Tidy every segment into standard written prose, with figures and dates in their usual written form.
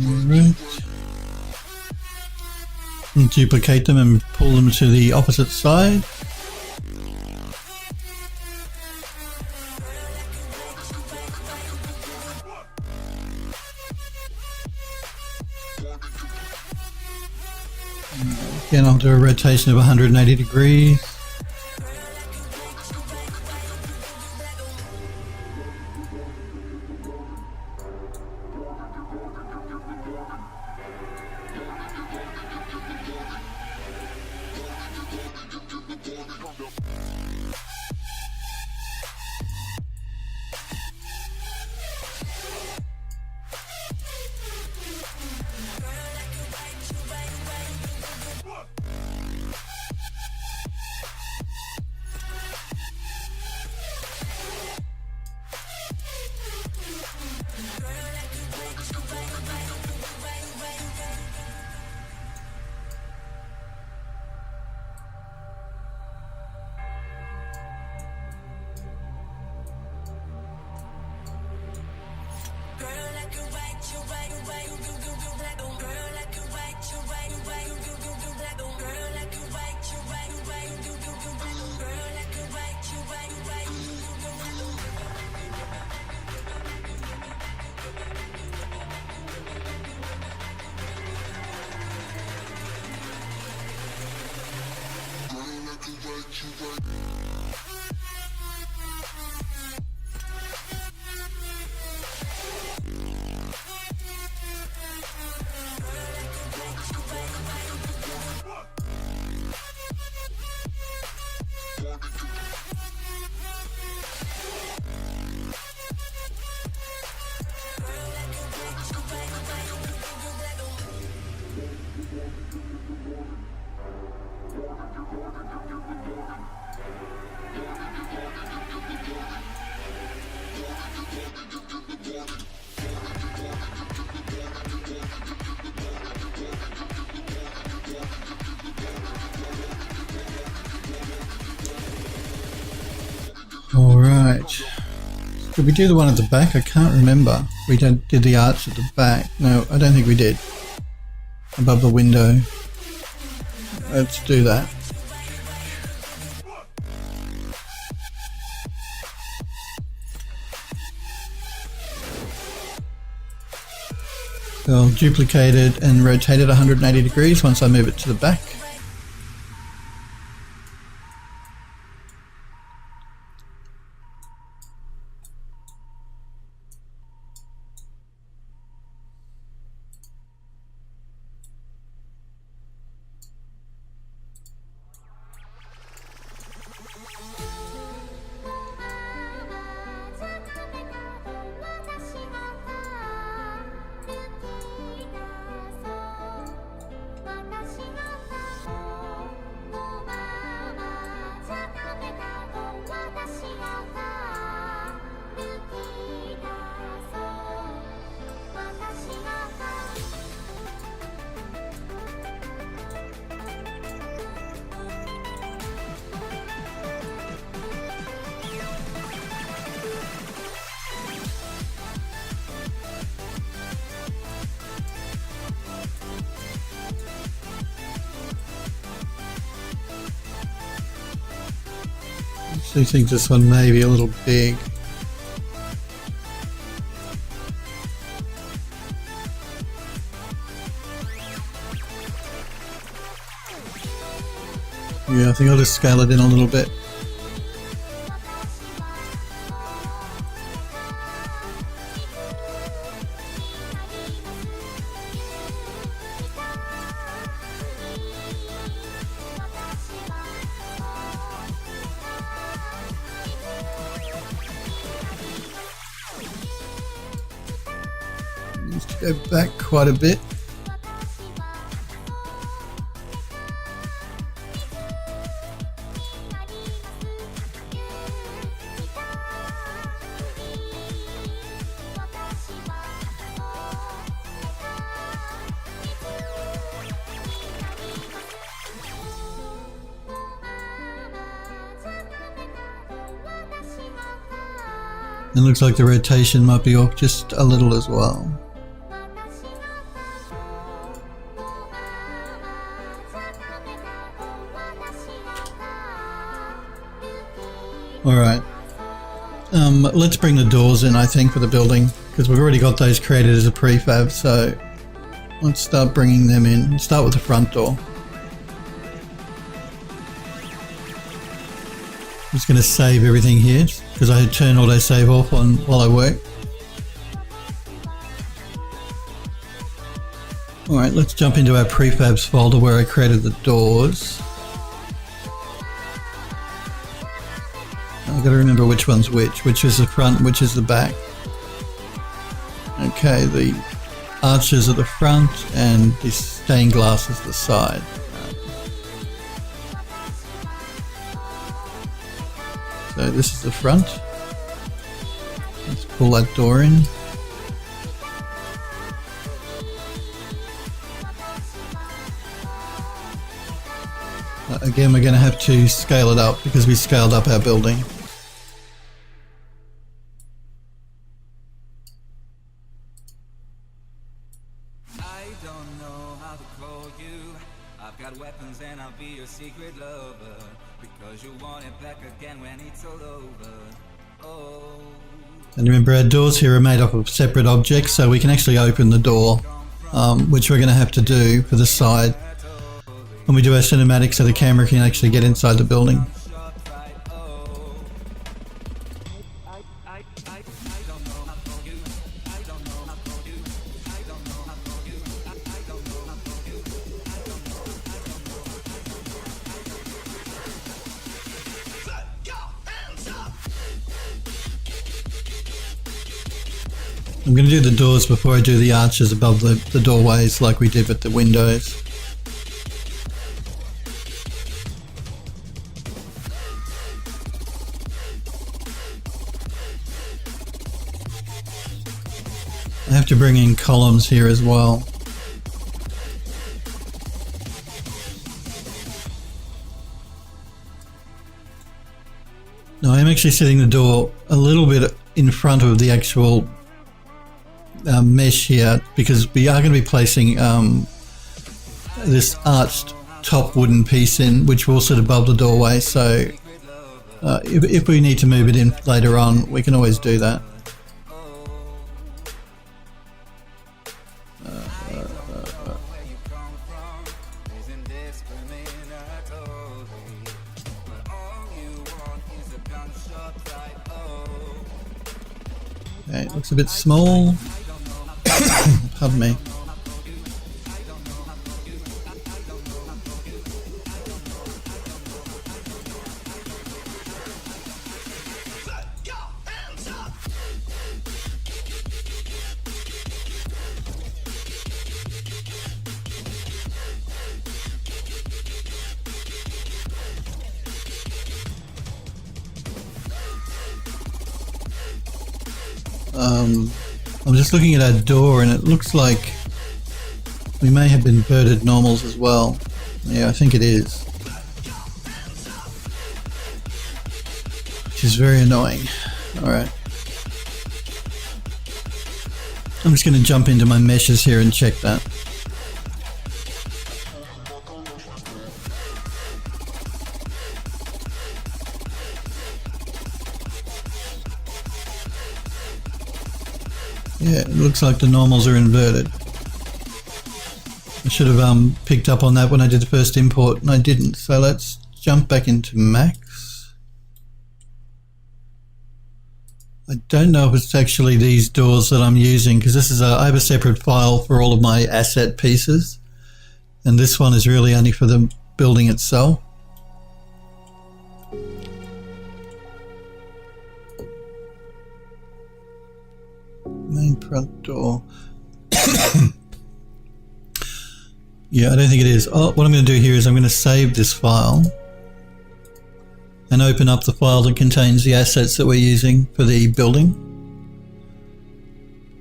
Right. And duplicate them and pull them to the opposite side. Again, I'll do a rotation of 180 degrees. Alright, did we do the one at the back? I can't remember. We did the arch at the back. No, I don't think we did. Above the window. Let's do that. So I'll duplicate it and rotate it 180 degrees once I move it to the back. I think this one may be a little big. Yeah, I think I'll just scale it in a little bit. Go back quite a bit. It looks like the rotation might be off just a little as well. Alright. Let's bring the doors in, I think, for the building, because we've already got those created as a prefab, so let's start bringing them in. Let's start with the front door. I'm just going to save everything here, because I turn auto-save off on while I work. Alright, let's jump into our prefabs folder where I created the doors. I've got to remember which one's which is the front, which is the back. Okay, the arches are the front and the stained glass is the side. So this is the front. Let's pull that door in. Again, we're going to have to scale it up because we scaled up our building. I don't know how to call you. I've got weapons and I'll be your secret lover, because you want it back again when it's all over. Oh. And remember, our doors here are made up of separate objects, so we can actually open the door, which we're going to have to do for the side when we do our cinematic, so the camera can actually get inside the building. I'm going to do the doors before I do the arches above the doorways like we did with the windows. I have to bring in columns here as well. Now I'm actually setting the door a little bit in front of the actual mesh here, because we are going to be placing this arched top wooden piece in, which will sit above the doorway, so if we need to move it in later on, we can always do that. Okay, it looks a bit small. Pardon me. I'm just looking at our door and it looks like we may have inverted normals as well. Yeah, I think it is. Which is very annoying. Alright. I'm just going to jump into my meshes here and check that. Yeah, it looks like the normals are inverted. I should have picked up on that when I did the first import and I didn't. So let's jump back into Max. I don't know if it's actually these doors that I'm using, because this is I have a separate file for all of my asset pieces, and this one is really only for the building itself. Main front door. Yeah, I don't think it is. Oh, what I'm going to do here is I'm going to save this file and open up the file that contains the assets that we're using for the building,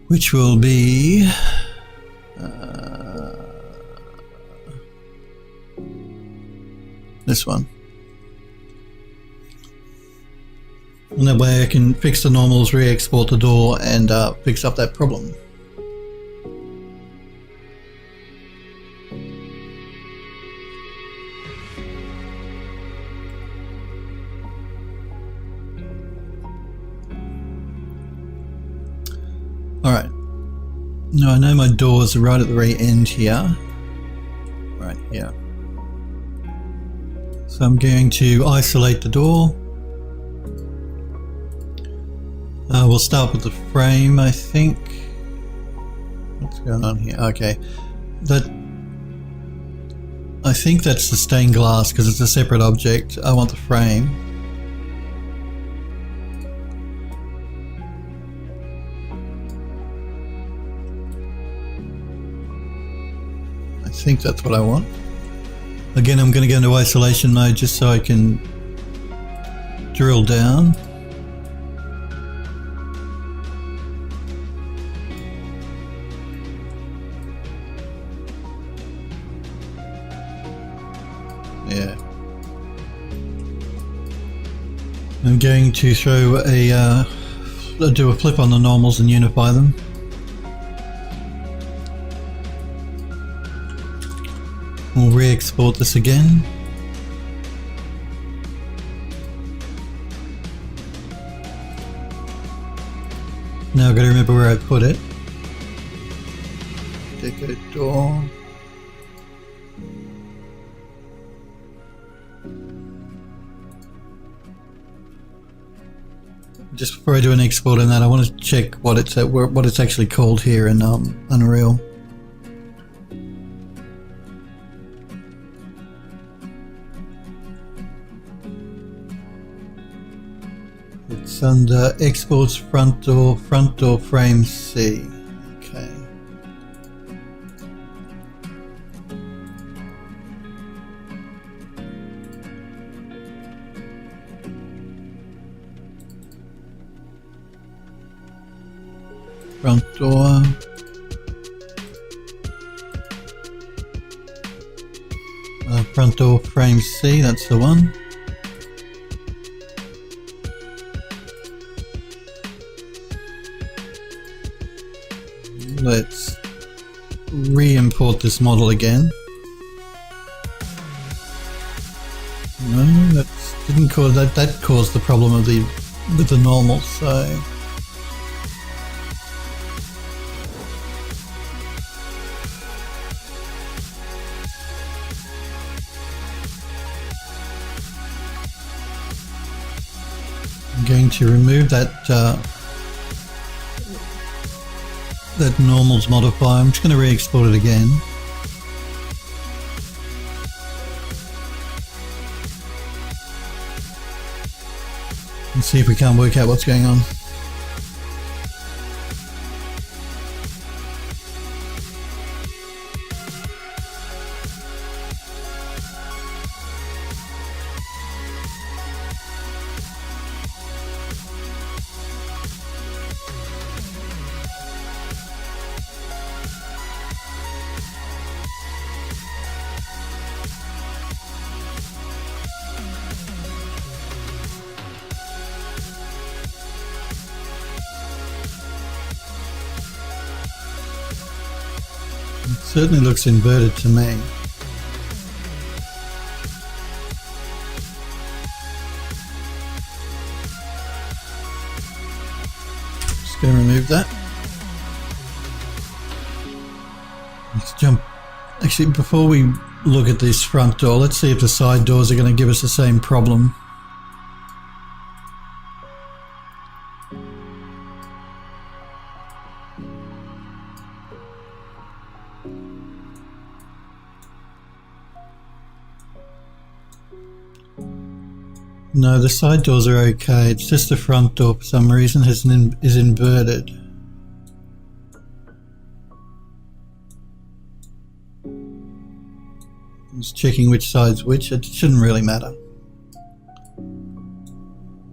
which will be this one. And that way I can fix the normals, re-export the door, and fix up that problem. No, I know my doors are right at the very end here. Right here. So I'm going to isolate the door. We'll start with the frame, I think. What's going on here? Okay. I think that's the stained glass because it's a separate object. I want the frame. I think that's what I want. Again, I'm going to go into isolation mode just so I can drill down. Yeah. I'm going to throw do a flip on the normals and unify them. We'll re-export this again. Now I've got to remember where I put it. Deco door. Just before I do an export on that, I want to check what it's actually called here in Unreal. It's under exports front door frame C. Okay. Front door. Front door frame C, that's the one. Let's re-import this model again. No, that didn't cause that. That caused the problem of with the normal. So I'm going to remove that normals modifier. I'm just going to re-export it again. And see if we can't work out what's going on. Certainly looks inverted to me. Just going to remove that. Let's jump. Actually, before we look at this front door, let's see if the side doors are going to give us the same problem. No, the side doors are okay. It's just the front door for some reason is inverted. I'm just checking which side's which. It shouldn't really matter.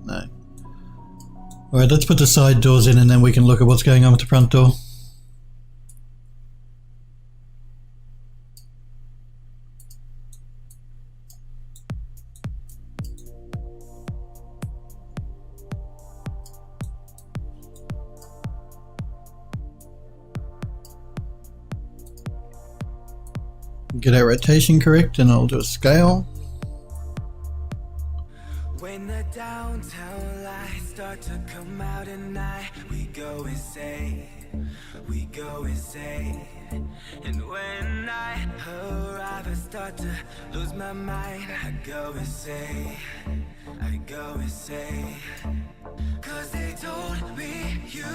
No. Alright, let's put the side doors in and then we can look at what's going on with the front door. Get our rotation correct and I'll do a scale. When the downtown lights start to come out at night, we go insane. we go insane. And when I arrive, I start to lose my mind. I go insane, I go insane. Cause they told me you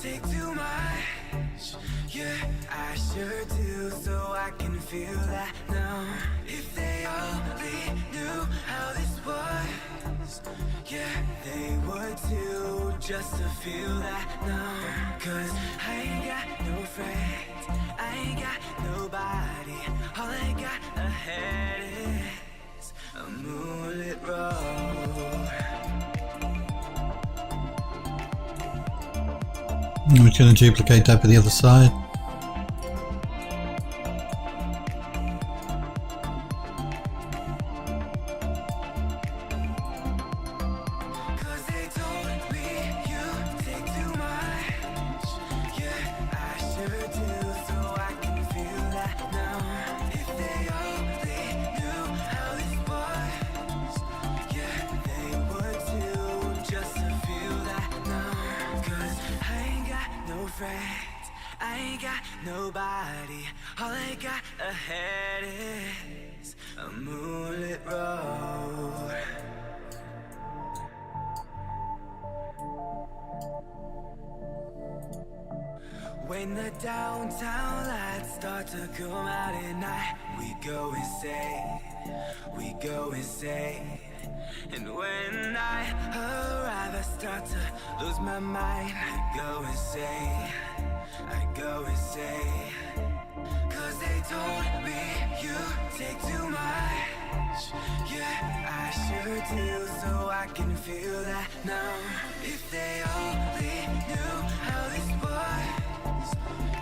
take too much. Yeah, I sure do, so I can feel that now. If they only knew how this was, yeah, they would too, just to feel that now. Cause I ain't got no friends, I ain't got nobody. All I got ahead is a moonlit road. We're going to duplicate that for the other side. I ain't got nobody. All I got ahead is a moonlit road. When the downtown lights start to come out at night, we go insane, we go insane. And when I arrive, I start to lose my mind. I go insane, I go insane. Cause they told me you take too much. Yeah, I sure do, so I can feel that now. If they only knew how this was,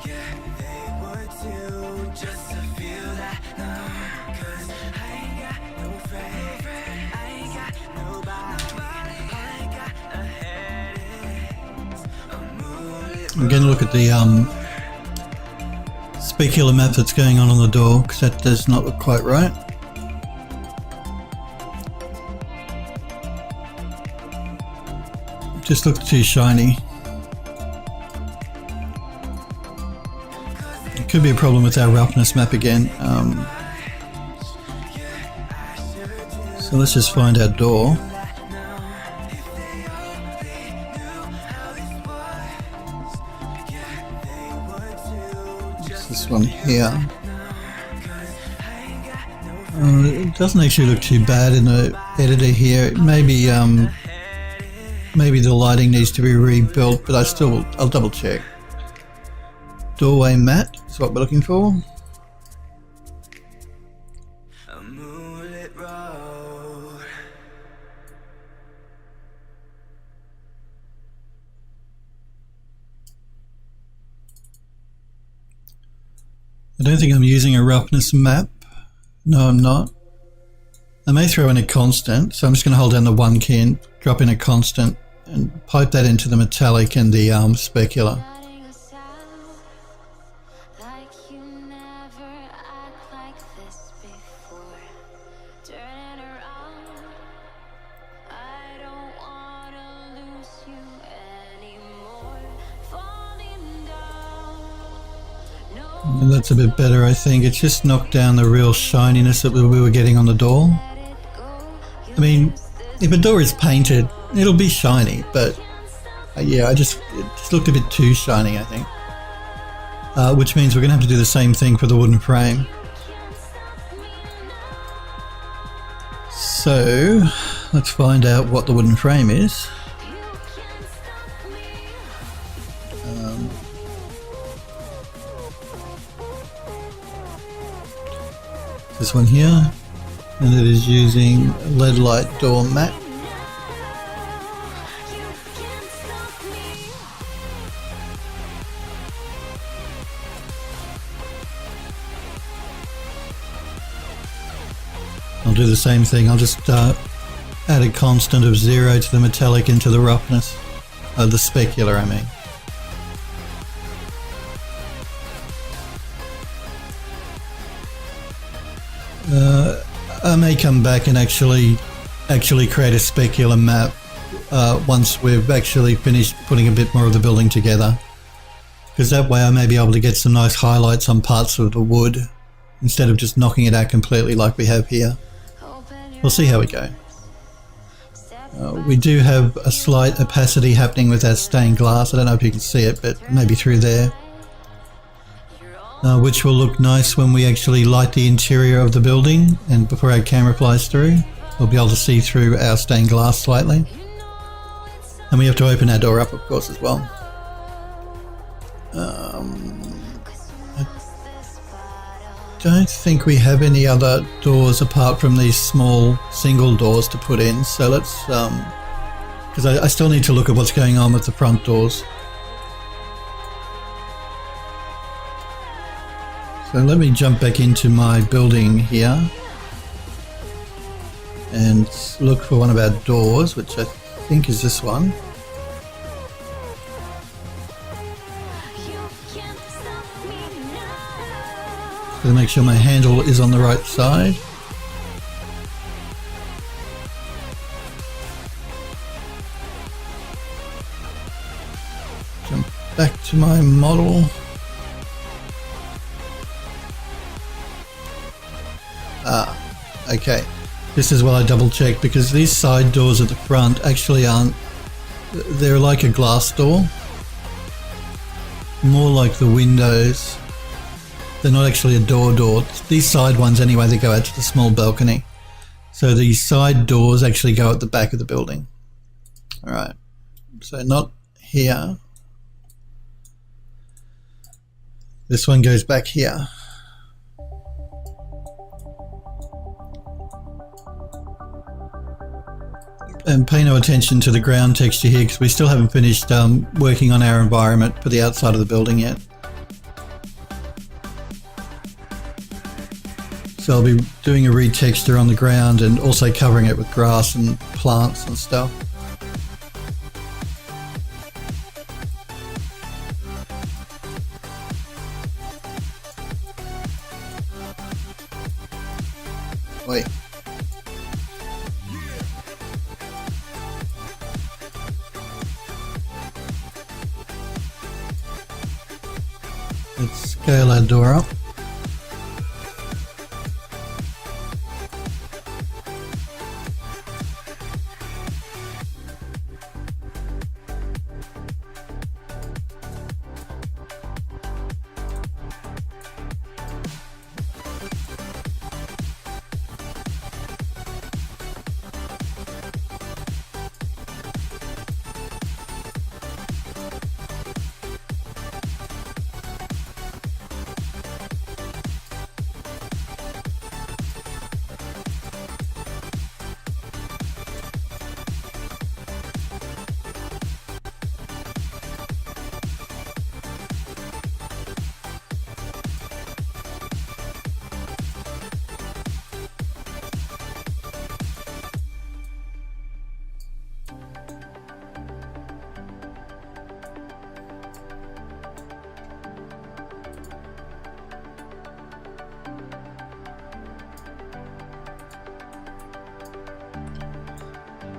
yeah, they would too, just to feel that now. Cause I ain't got no friends, I ain't got nobody. All I got ahead is a moonlit road. I'm going to look at the specular map that's going on the door, because that does not look quite right. Just looks too shiny. It could be a problem with our roughness map again. So let's just find our door. It's this one here. It doesn't actually look too bad in the editor here. Maybe maybe the lighting needs to be rebuilt, but I'll double check. Doorway mat is what we're looking for. A moonlit road. I don't think I'm using a roughness map. No, I'm not. I may throw in a constant, so I'm just going to hold down the 1 key and drop in a constant and pipe that into the metallic and the specular. And that's a bit better, I think. It's just knocked down the real shininess that we were getting on the door. I mean, if a door is painted, it'll be shiny, but yeah, it just looked a bit too shiny, I think. Which means we're going to have to do the same thing for the wooden frame. So, let's find out what the wooden frame is. This one here, and it is using LED light door mat. I'll do the same thing. I'll just add a constant of 0 to the metallic into the roughness of the specular, I mean. I may come back and actually create a specular map once we've actually finished putting a bit more of the building together. because that way I may be able to get some nice highlights on parts of the wood instead of just knocking it out completely like we have here. We'll see how we go. We do have a slight opacity happening with that stained glass. I don't know if you can see it, but maybe through there. Which will look nice when we actually light the interior of the building, and before our camera flies through, we'll be able to see through our stained glass slightly. And we have to open our door up, of course, as well. I don't think we have any other doors apart from these small single doors to put in, so let's because I still need to look at what's going on with the front doors. So let me jump back into my building here and look for one of our doors, which I think is this one. To make sure my handle is on the right side. Jump back to my model. Okay. This is what I double checked, because these side doors at the front actually aren't, they're like a glass door. More like the windows. They're not actually a door. These side ones anyway, they go out to the small balcony. So the side doors actually go at the back of the building. Alright, so not here. This one goes back here. And pay no attention to the ground texture here, because we still haven't finished working on our environment for the outside of the building yet. So I'll be doing a retexture on the ground and also covering it with grass and plants and stuff. Wait. Let's scale our door up.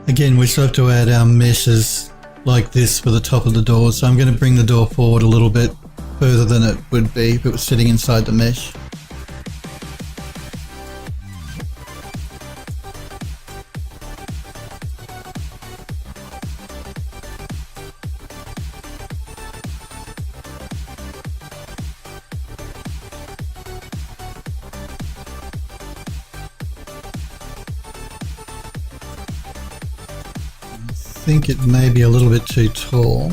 Again, we still have to add our meshes like this for the top of the door, so I'm going to bring the door forward a little bit further than it would be if it was sitting inside the mesh. I think it may be a little bit too tall.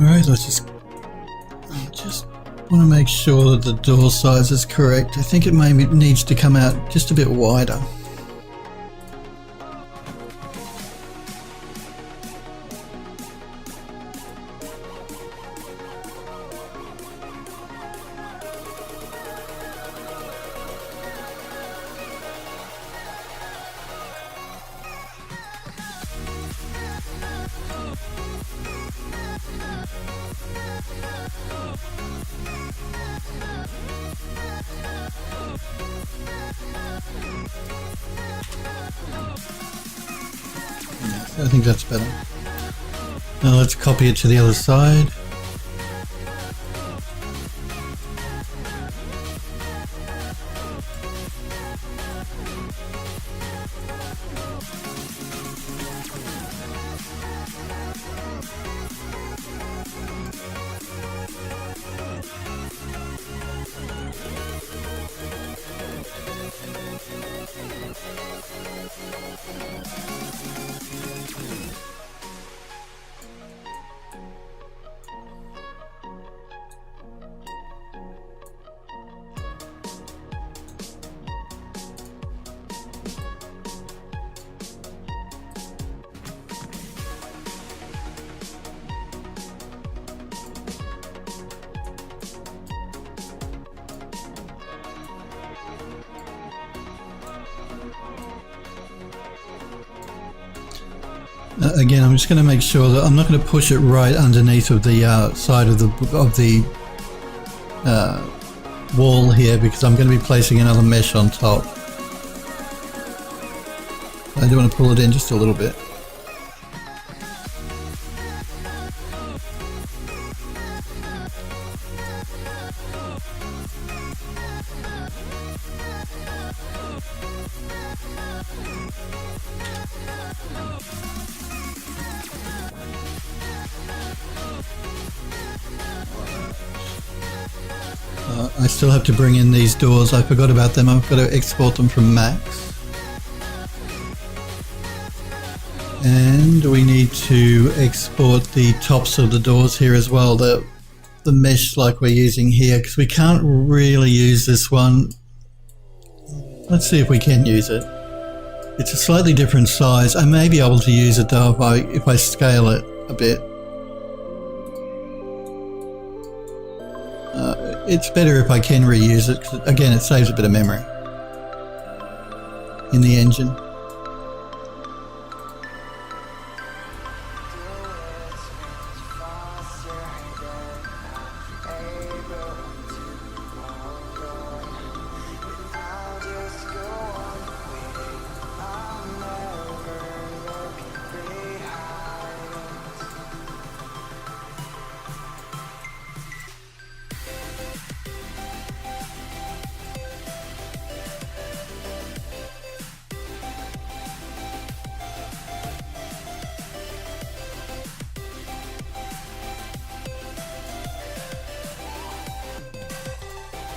Alright, I just want to make sure that the door size is correct. I think it maybe needs to come out just a bit wider. I think that's better. Now let's copy it to the other side. Again, I'm just going to make sure that I'm not going to push it right underneath of the side of the wall here, because I'm going to be placing another mesh on top. I do want to pull it in just a little bit. I still have to bring in these doors. I forgot about them. I've got to export them from Max. And we need to export the tops of the doors here as well, the mesh like we're using here, because we can't really use this one. Let's see if we can use it. It's a slightly different size. I may be able to use it though if I scale it a bit. It's better if I can reuse it, 'cause again, it saves a bit of memory in the engine.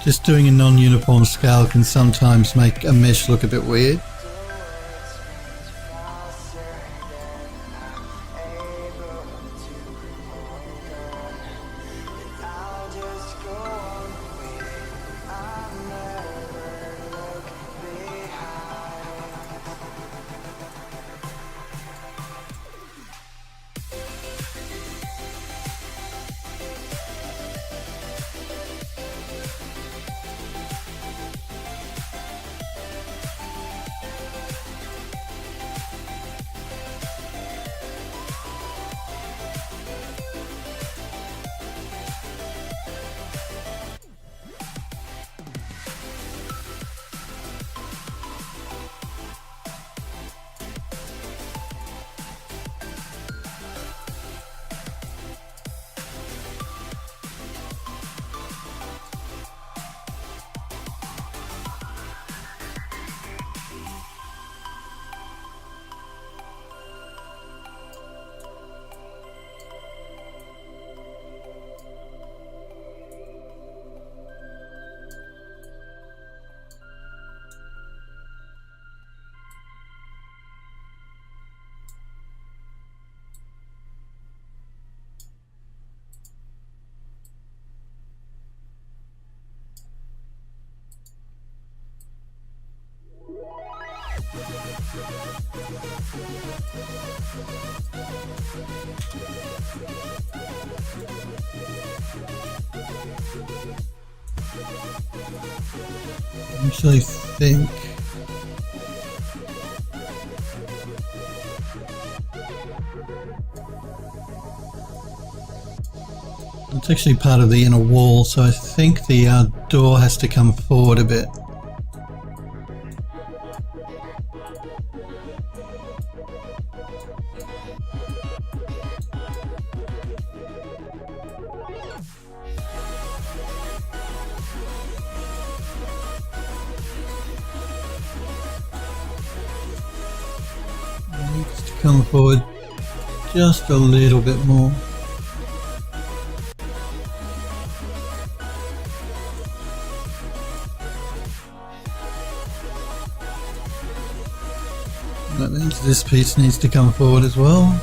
Just doing a non-uniform scale can sometimes make a mesh look a bit weird. I actually think it's actually part of the inner wall, so I think the door has to come forward a bit. It needs to come forward just a little bit more. That means this piece needs to come forward as well.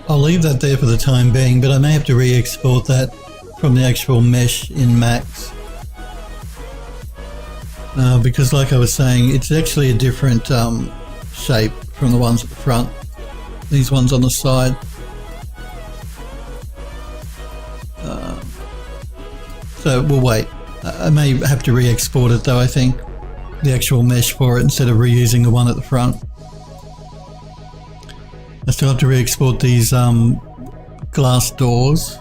I'll leave that there for the time being, but I may have to re-export that from the actual mesh in Max. Because like I was saying, it's actually a different shape from the ones at the front. These ones on the side. So we'll wait. I may have to re-export it though, I think. The actual mesh for it instead of reusing the one at the front. I still have to re-export these glass doors.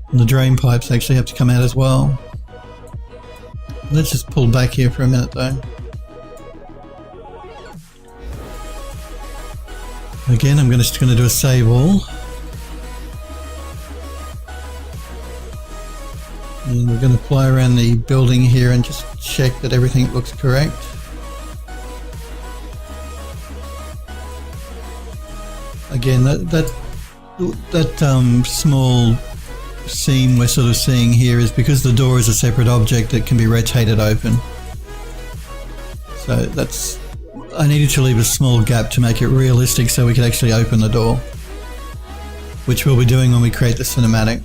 And the drain pipes actually have to come out as well. Let's just pull back here for a minute though. Again, I'm just going to do a save all. And we're going to fly around the building here and just check that everything looks correct. Again, that small seam we're sort of seeing here is because the door is a separate object that can be rotated open. So that's, I needed to leave a small gap to make it realistic so we could actually open the door, which we'll be doing when we create the cinematic.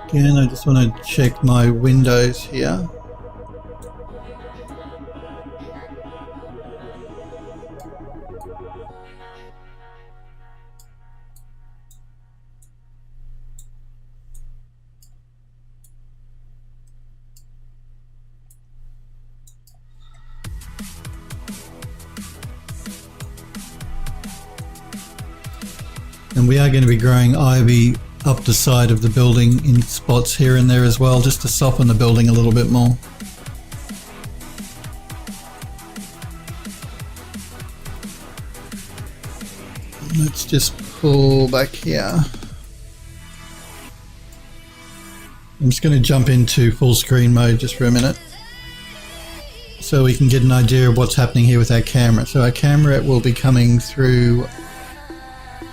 Again, I just want to check my windows here. And we are going to be growing ivy up the side of the building in spots here and there as well, just to soften the building a little bit more. Let's just pull back here. I'm just going to jump into full screen mode just for a minute so we can get an idea of what's happening here with our camera. So our camera will be coming through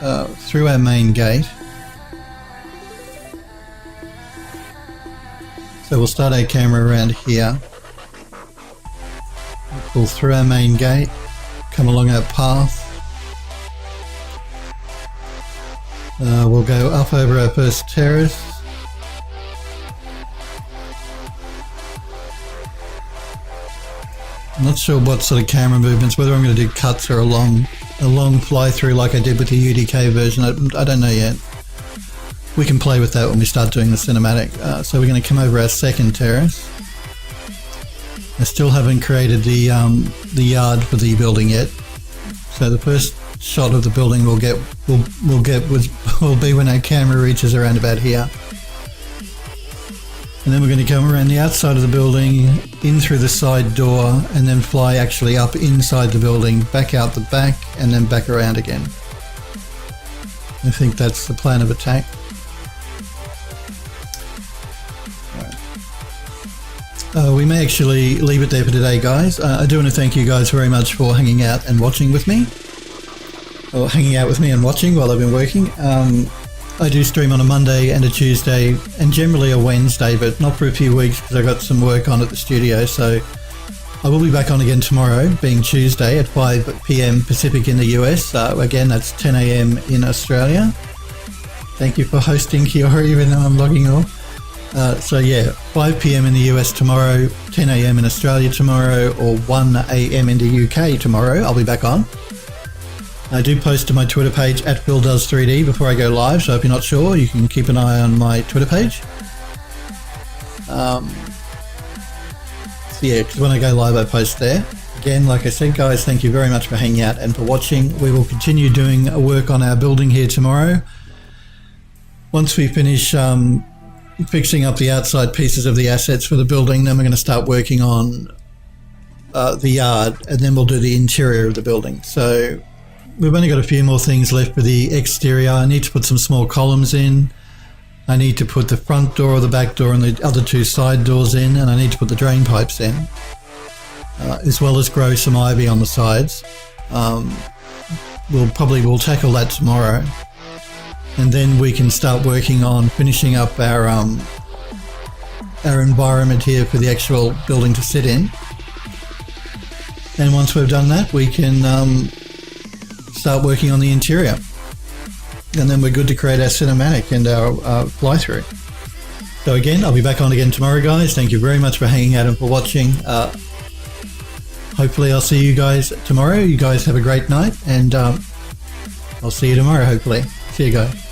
our main gate. So we'll start our camera around here. We'll pull through our main gate, come along our path. We'll go up over our first terrace. I'm not sure what sort of camera movements, whether I'm going to do cuts or a long fly through like I did with the UDK version. I don't know yet. We can play with that when we start doing the cinematic. So we're going to come over our second terrace. I still haven't created the yard for the building yet. So the first shot of the building will be when our camera reaches around about here. And then we're going to come around the outside of the building, in through the side door, and then fly actually up inside the building, back out the back, and then back around again. I think that's the plan of attack. We may actually leave it there for today, guys. I do want to thank you guys very much for hanging out and watching with me. Or hanging out with me and watching while I've been working. I do stream on a Monday and a Tuesday and generally a Wednesday, but not for a few weeks because I've got some work on at the studio. So I will be back on again tomorrow, being Tuesday at 5 p.m. Pacific in the US. Again, that's 10 a.m. in Australia. Thank you for hosting, Kiora, even though I'm logging off. So yeah, 5 p.m. in the US tomorrow, 10 a.m. in Australia tomorrow, or 1 a.m. in the UK tomorrow. I'll be back on. I do post to my Twitter page at PhilDoes3D before I go live, so if you're not sure, you can keep an eye on my Twitter page. So yeah, because when I go live, I post there. Again, like I said, guys, thank you very much for hanging out and for watching. We will continue doing work on our building here tomorrow. Once we finish fixing up the outside pieces of the assets for the building, then we're going to start working on the yard, and then we'll do the interior of the building. So we've only got a few more things left for the exterior. I need to put some small columns in. I need to put the front door, the back door, and the other two side doors in, and I need to put the drain pipes in, as well as grow some ivy on the sides. We'll tackle that tomorrow, and then we can start working on finishing up our environment here for the actual building to sit in. And once we've done that, we can start working on the interior, and then we're good to create our cinematic and our fly-through. So again, I'll be back on again tomorrow, guys. Thank you very much for hanging out and for watching. Hopefully I'll see you guys tomorrow. You guys have a great night, and I'll see you tomorrow, hopefully. See you guys.